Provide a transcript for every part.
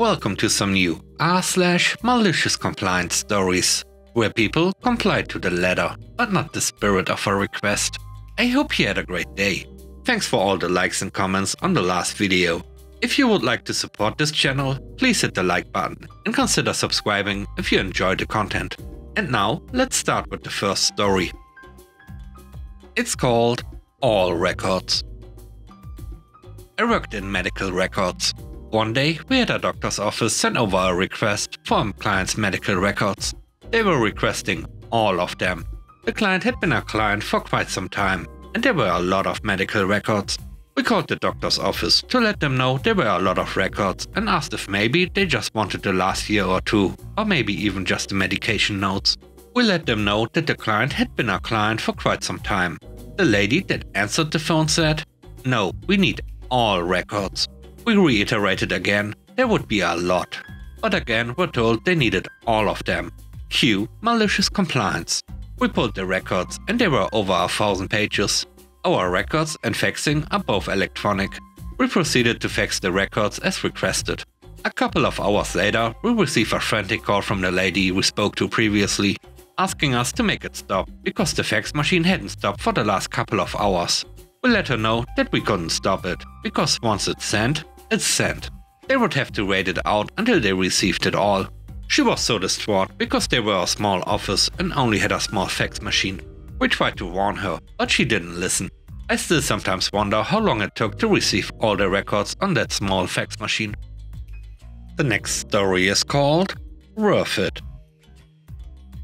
Welcome to some new r/malicious compliance stories, where people complied to the letter, but not the spirit of a request. I hope you had a great day. Thanks for all the likes and comments on the last video. If you would like to support this channel, please hit the like button and consider subscribing if you enjoy the content. And now, let's start with the first story. It's called All Records. I worked in medical records. One day, we had a doctor's office send over a request for a client's medical records. They were requesting all of them. The client had been a client for quite some time, and there were a lot of medical records. We called the doctor's office to let them know there were a lot of records and asked if maybe they just wanted the last year or two, or maybe even just the medication notes. We let them know that the client had been a client for quite some time. The lady that answered the phone said, "No, we need all records." We reiterated again, there would be a lot. But again we're told they needed all of them. Cue malicious compliance. We pulled the records and they were over 1,000 pages. Our records and faxing are both electronic. We proceeded to fax the records as requested. A couple of hours later, we received a frantic call from the lady we spoke to previously, asking us to make it stop because the fax machine hadn't stopped for the last couple of hours. We let her know that we couldn't stop it, because once it's sent, it's sent. They would have to wait it out until they received it all. She was so distraught because they were a small office and only had a small fax machine. We tried to warn her, but she didn't listen. I still sometimes wonder how long it took to receive all the records on that small fax machine. The next story is called Worth It.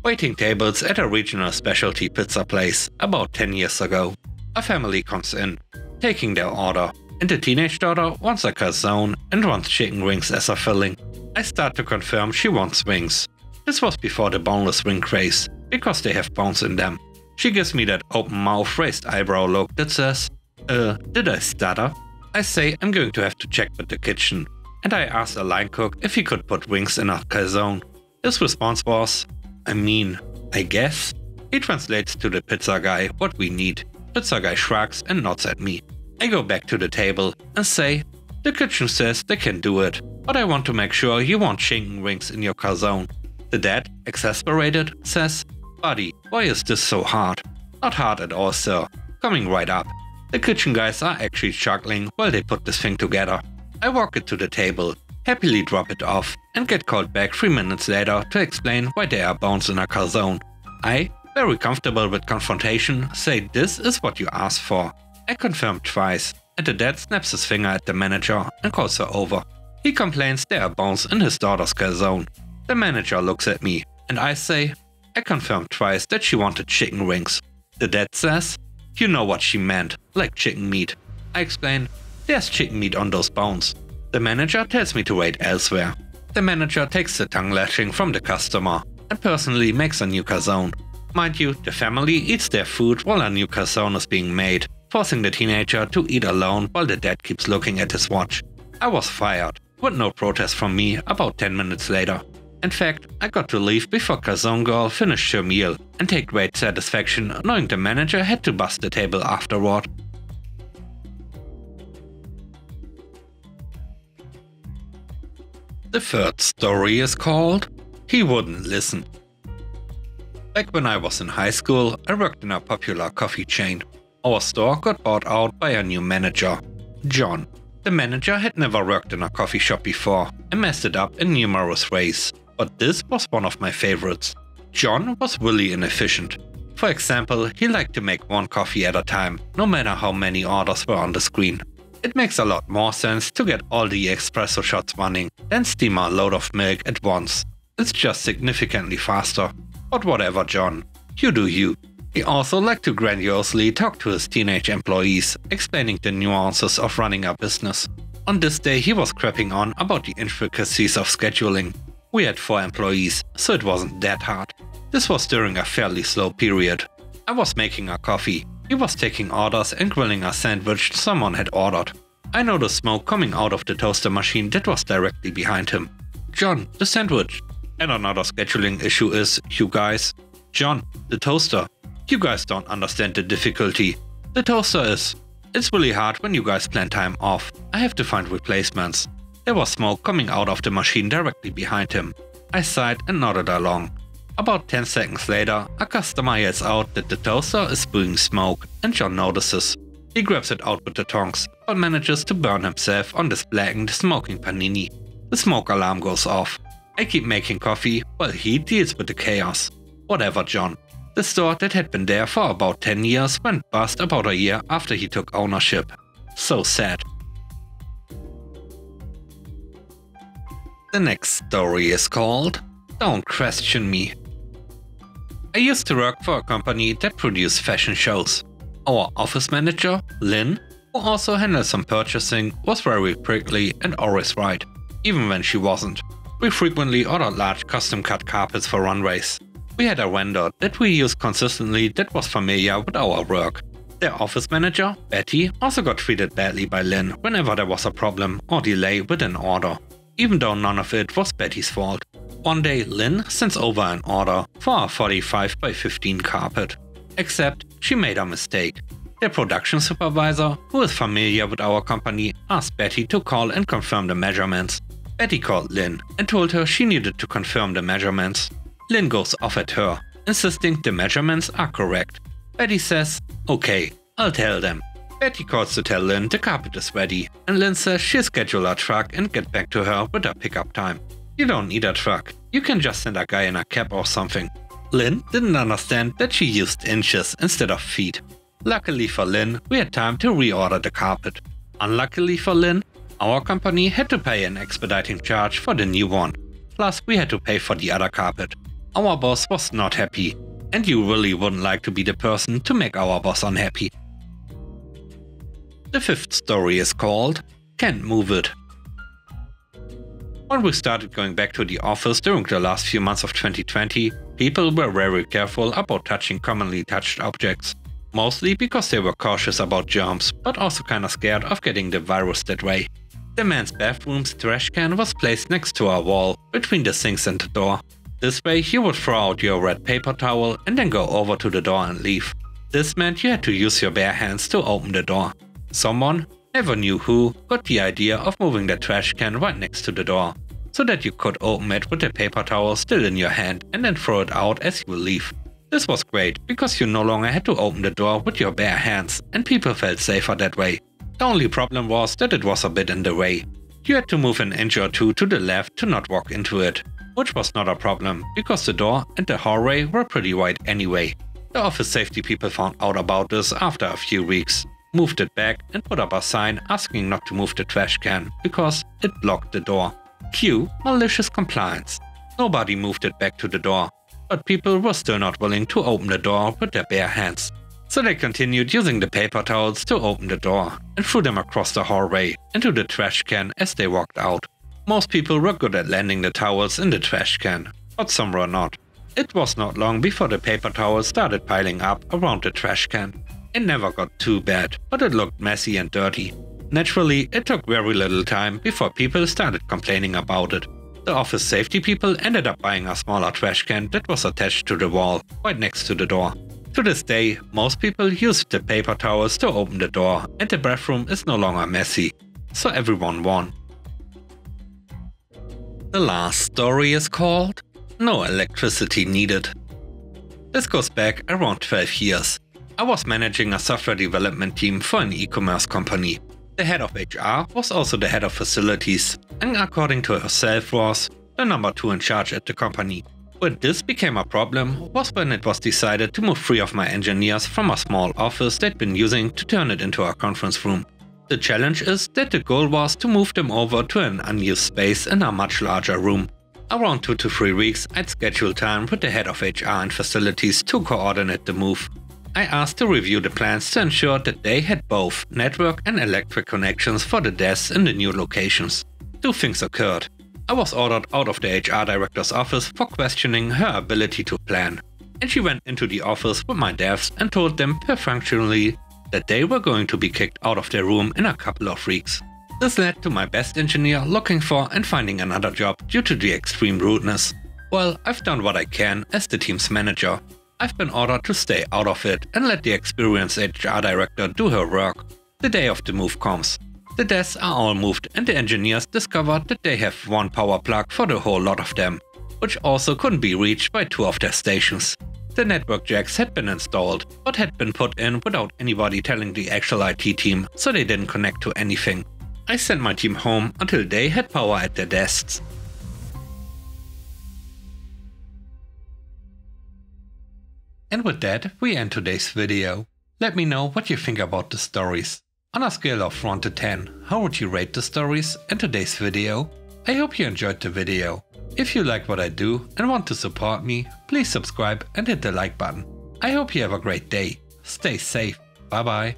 Waiting tables at a regional specialty pizza place about 10 years ago. A family comes in, taking their order, and the teenage daughter wants a calzone and wants chicken wings as a filling. I start to confirm she wants wings. This was before the boneless wing craze, because they have bones in them. She gives me that open mouth raised eyebrow look that says, did I stutter? I say I'm going to have to check with the kitchen, and I ask the line cook if he could put wings in a calzone. His response was, I guess. He translates to the pizza guy what we need. Pizza guy shrugs and nods at me. I go back to the table and say, the kitchen says they can do it, but I want to make sure you want chicken wings in your calzone. The dad, exasperated, says, buddy, why is this so hard? Not hard at all, sir. Coming right up. The kitchen guys are actually chuckling while they put this thing together. I walk it to the table, happily drop it off, and get called back 3 minutes later to explain why there are bones in a calzone. I, very comfortable with confrontation, say this is what you asked for. I confirm twice, and the dad snaps his finger at the manager and calls her over. He complains there are bones in his daughter's calzone. The manager looks at me, and I say, I confirmed twice that she wanted chicken wings. The dad says, you know what she meant, like chicken meat. I explain, there's chicken meat on those bones. The manager tells me to wait elsewhere. The manager takes the tongue lashing from the customer and personally makes a new calzone. Mind you, the family eats their food while a new calzone is being made, forcing the teenager to eat alone while the dad keeps looking at his watch. I was fired, with no protest from me about 10 minutes later. In fact, I got to leave before calzone girl finished her meal and take great satisfaction knowing the manager had to bust the table afterward. The third story is called He Wouldn't Listen. Back when I was in high school, I worked in a popular coffee chain. Our store got bought out by a new manager, John. The manager had never worked in a coffee shop before and messed it up in numerous ways, but this was one of my favorites. John was really inefficient. For example, he liked to make one coffee at a time, no matter how many orders were on the screen. It makes a lot more sense to get all the espresso shots running than steam a load of milk at once. It's just significantly faster. But whatever, John, you do you. He also liked to grandiosely talk to his teenage employees, explaining the nuances of running a business. On this day he was crapping on about the intricacies of scheduling. We had 4 employees, so it wasn't that hard. This was during a fairly slow period. I was making a coffee, he was taking orders and grilling a sandwich someone had ordered. I noticed smoke coming out of the toaster machine that was directly behind him. John, the sandwich. And another scheduling issue is, you guys. John, the toaster. You guys don't understand the difficulty. The toaster is. It's really hard when you guys plan time off. I have to find replacements. There was smoke coming out of the machine directly behind him. I sighed and nodded along. About 10 seconds later, a customer yells out that the toaster is spewing smoke, and John notices. He grabs it out with the tongs, but manages to burn himself on displaying the smoking panini. The smoke alarm goes off. I keep making coffee while he deals with the chaos. Whatever, John. The store that had been there for about 10 years went bust about a year after he took ownership. So sad. The next story is called Don't Question Me. I used to work for a company that produced fashion shows. Our office manager, Lynn, who also handled some purchasing, was very prickly and always right, even when she wasn't. We frequently ordered large custom-cut carpets for runways. We had a vendor that we used consistently that was familiar with our work. Their office manager, Betty, also got treated badly by Lynn whenever there was a problem or delay with an order, even though none of it was Betty's fault. One day, Lynn sends over an order for a 45 by 15 carpet. Except she made a mistake. Their production supervisor, who is familiar with our company, asked Betty to call and confirm the measurements. Betty called Lynn and told her she needed to confirm the measurements. Lynn goes off at her, insisting the measurements are correct. Betty says, "Okay, I'll tell them." Betty calls to tell Lynn the carpet is ready, and Lynn says she'll schedule a truck and get back to her with a pickup time. "You don't need a truck, you can just send a guy in a cab or something." Lynn didn't understand that she used inches instead of feet. Luckily for Lynn, we had time to reorder the carpet. Unluckily for Lynn, our company had to pay an expediting charge for the new one. Plus, we had to pay for the other carpet. Our boss was not happy, and you really wouldn't like to be the person to make our boss unhappy. The fifth story is called Can't Move It. When we started going back to the office during the last few months of 2020, people were very careful about touching commonly touched objects. Mostly because they were cautious about germs, but also kinda scared of getting the virus that way. The men's bathroom's trash can was placed next to a wall, between the sinks and the door. This way you would throw out your red paper towel and then go over to the door and leave. This meant you had to use your bare hands to open the door. Someone, never knew who, got the idea of moving the trash can right next to the door, so that you could open it with the paper towel still in your hand and then throw it out as you leave. This was great, because you no longer had to open the door with your bare hands, and people felt safer that way. The only problem was that it was a bit in the way. You had to move an inch or two to the left to not walk into it, which was not a problem, because the door and the hallway were pretty wide anyway. The office safety people found out about this after a few weeks, moved it back and put up a sign asking not to move the trash can, because it blocked the door. Cue malicious compliance. Nobody moved it back to the door, but people were still not willing to open the door with their bare hands. So they continued using the paper towels to open the door, and threw them across the hallway into the trash can as they walked out. Most people were good at landing the towels in the trash can, but some were not. It was not long before the paper towels started piling up around the trash can. It never got too bad, but it looked messy and dirty. Naturally, it took very little time before people started complaining about it. The office safety people ended up buying a smaller trash can that was attached to the wall, right next to the door. To this day, most people use the paper towels to open the door, and the bathroom is no longer messy. So everyone won. The last story is called No Electricity Needed. This goes back around 12 years. I was managing a software development team for an e-commerce company. The head of HR was also the head of facilities, and according to herself was the number 2 in charge at the company. Where this became a problem was when it was decided to move 3 of my engineers from a small office they'd been using to turn it into a conference room. The challenge is that the goal was to move them over to an unused space in a much larger room. Around 2 to 3 weeks, I'd schedule time with the head of HR and facilities to coordinate the move. I asked to review the plans to ensure that they had both network and electric connections for the desks in the new locations. 2 things occurred. I was ordered out of the HR director's office for questioning her ability to plan, and she went into the office with my devs and told them perfunctorily that they were going to be kicked out of their room in a couple of weeks. This led to my best engineer looking for and finding another job due to the extreme rudeness. Well, I've done what I can as the team's manager. I've been ordered to stay out of it and let the experienced HR director do her work. The day of the move comes. The desks are all moved and the engineers discovered that they have one power plug for the whole lot of them, which also couldn't be reached by 2 of their stations. The network jacks had been installed, but had been put in without anybody telling the actual IT team, so they didn't connect to anything. I sent my team home until they had power at their desks. And with that, we end today's video. Let me know what you think about the stories. On a scale of 1 to 10, how would you rate the stories in today's video? I hope you enjoyed the video. If you like what I do and want to support me, please subscribe and hit the like button. I hope you have a great day. Stay safe. Bye bye.